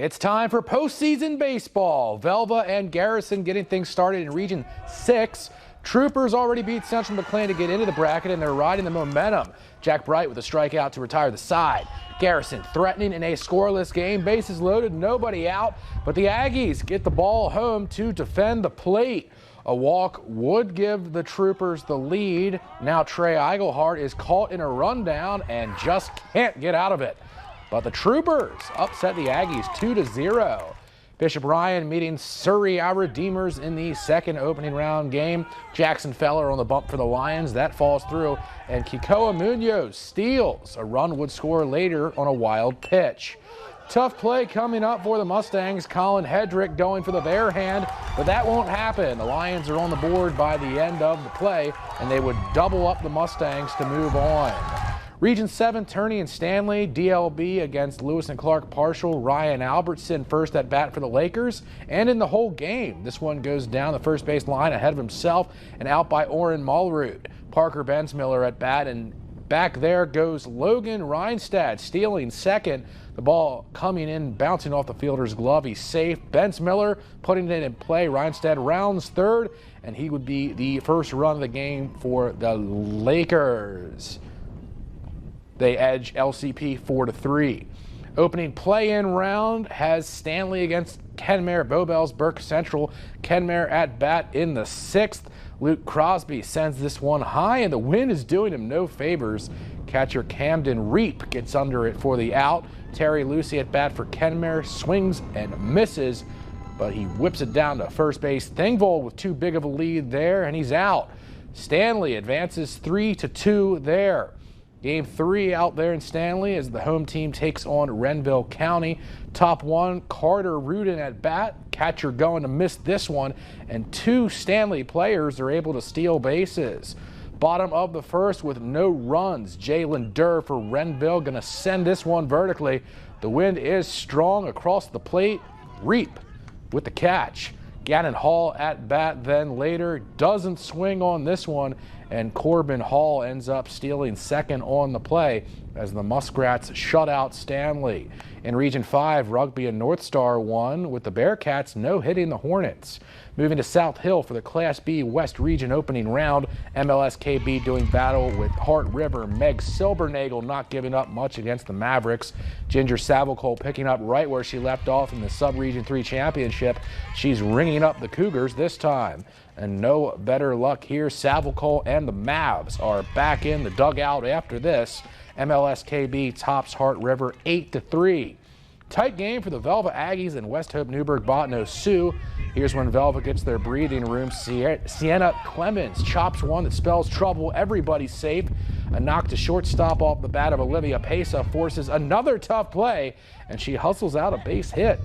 It's time for postseason baseball. Velva and Garrison getting things started in Region 6. Troopers already beat Central McLean to get into the bracket, and they're riding the momentum. Jack Bright with a strikeout to retire the side. Garrison threatening in a scoreless game. Bases loaded, nobody out, but the Aggies get the ball home to defend the plate. A walk would give the Troopers the lead. Now Trey Eigelhart is caught in a rundown and just can't get out of it. But the Troopers upset the Aggies 2-0. Bishop Ryan meeting Surrey Our Redeemers in the second opening round game. Jackson Feller on the bump for the Lions. That falls through. And Kikoa Munoz steals. A run would score later on a wild pitch. Tough play coming up for the Mustangs. Colin Hedrick going for the bare hand, but that won't happen. The Lions are on the board by the end of the play, and they would double up the Mustangs to move on. Region 7, Turney and Stanley, DLB against Lewis and Clark partial. Ryan Albertson first at bat for the Lakers, and in the whole game, this one goes down the first base line ahead of himself and out by Oren Mulroot. Parker Bensmiller at bat, and back there goes Logan Reinstad stealing second. The ball coming in, bouncing off the fielder's glove. He's safe. Bensmiller putting it in play. Reinstad rounds third, and he would be the first run of the game for the Lakers. They edge LCP 4-3. Opening play-in round has Stanley against Kenmare Bowbells Burke Central. Kenmare at bat in the sixth. Luke Crosby sends this one high, and the wind is doing him no favors. Catcher Camden Reap gets under it for the out. Terry Lucy at bat for Kenmare swings and misses, but he whips it down to first base. Thingvold with too big of a lead there, and he's out. Stanley advances 3-2 there. Game 3 out there in Stanley as the home team takes on Renville County. Top one, Carter Rudin at bat. Catcher going to miss this one, and two Stanley players are able to steal bases. Bottom of the first with no runs. Jalen Durr for Renville going to send this one vertically. The wind is strong across the plate. Reap with the catch. Gannon Hall at bat then later, doesn't swing on this one, and Corbin Hall ends up stealing second on the play as the Muskrats shut out Stanley. In Region 5, Rugby and North Star won, with the Bearcats no-hitting the Hornets. Moving to South Hill for the Class B West Region opening round, MLSKB doing battle with Hart River. Meg Silbernagel not giving up much against the Mavericks. Ginger Savicole picking up right where she left off in the Sub-Region 3 Championship. She's ringing up the Cougars this time. And no better luck here. Savicole and the Mavs are back in the dugout after this. MLSKB tops Hart River 8-3. Tight game for the Velva Aggies and West Hope Newburgh Botno Sioux. Here's when Velva gets their breathing room. Sienna Clemens chops one that spells trouble. Everybody's safe. A knock to shortstop off the bat of Olivia Pesa forces another tough play, and she hustles out a base hit.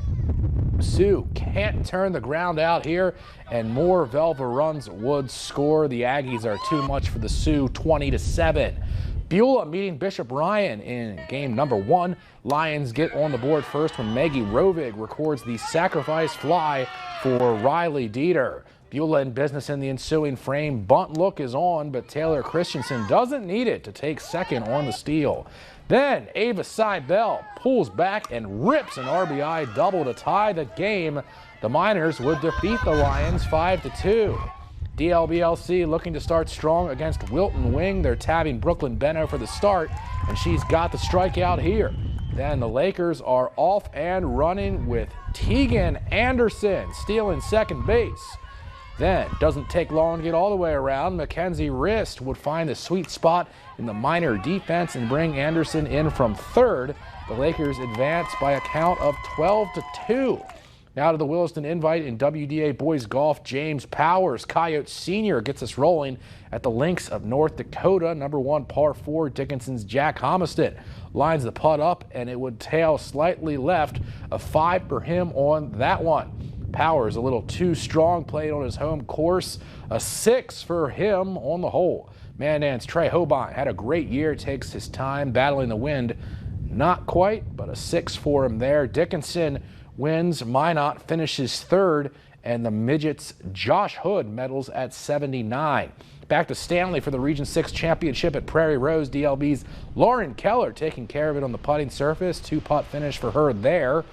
Sioux can't turn the ground out here, and more Velva runs would score. The Aggies are too much for the Sioux, 20-7. Beulah meeting Bishop Ryan in game number 1. Lions get on the board first when Maggie Rovig records the sacrifice fly for Riley Dieter. Beulah in business in the ensuing frame. Bunt look is on, but Taylor Christensen doesn't need it to take second on the steal. Then Ava Seibel pulls back and rips an RBI double to tie the game. The Miners would defeat the Lions 5-2. DLBLC looking to start strong against Wilton Wing. They're tabbing Brooklyn Benno for the start, and she's got the strikeout here. Then the Lakers are off and running with Tegan Anderson stealing second base. Then, doesn't take long to get all the way around. Mackenzie Rist would find the sweet spot in the Miner defense and bring Anderson in from third. The Lakers advance by a count of 12-2. Now to the Williston Invite in WDA Boys Golf. James Powers, Coyote Sr., gets us rolling at the links of North Dakota. Number 1 par 4, Dickinson's Jack Homiston lines the putt up, and it would tail slightly left. A 5 for him on that one. Powers a little too strong, played on his home course. A 6 for him on the hole. Mandan's Trey Hoban had a great year, takes his time battling the wind. Not quite, but a 6 for him there. Dickinson wins. Minot finishes third, and the Midgets' Josh Hood medals at 79. Back to Stanley for the Region 6 championship at Prairie Rose. DLB's Lauren Keller taking care of it on the putting surface. 2-putt finish for her there.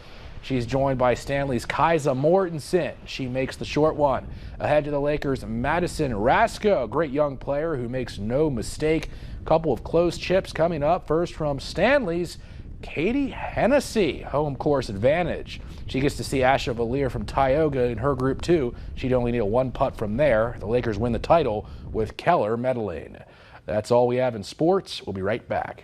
She's joined by Stanley's Kaisa Mortensen. She makes the short one. Ahead to the Lakers' Madison Rasko, great young player who makes no mistake. Couple of close chips coming up. First from Stanley's Katie Hennessy, home course advantage. She gets to see Asha Valier from Tioga in her group too. She'd only need a one putt from there. The Lakers win the title with Keller medaling. That's all we have in sports. We'll be right back.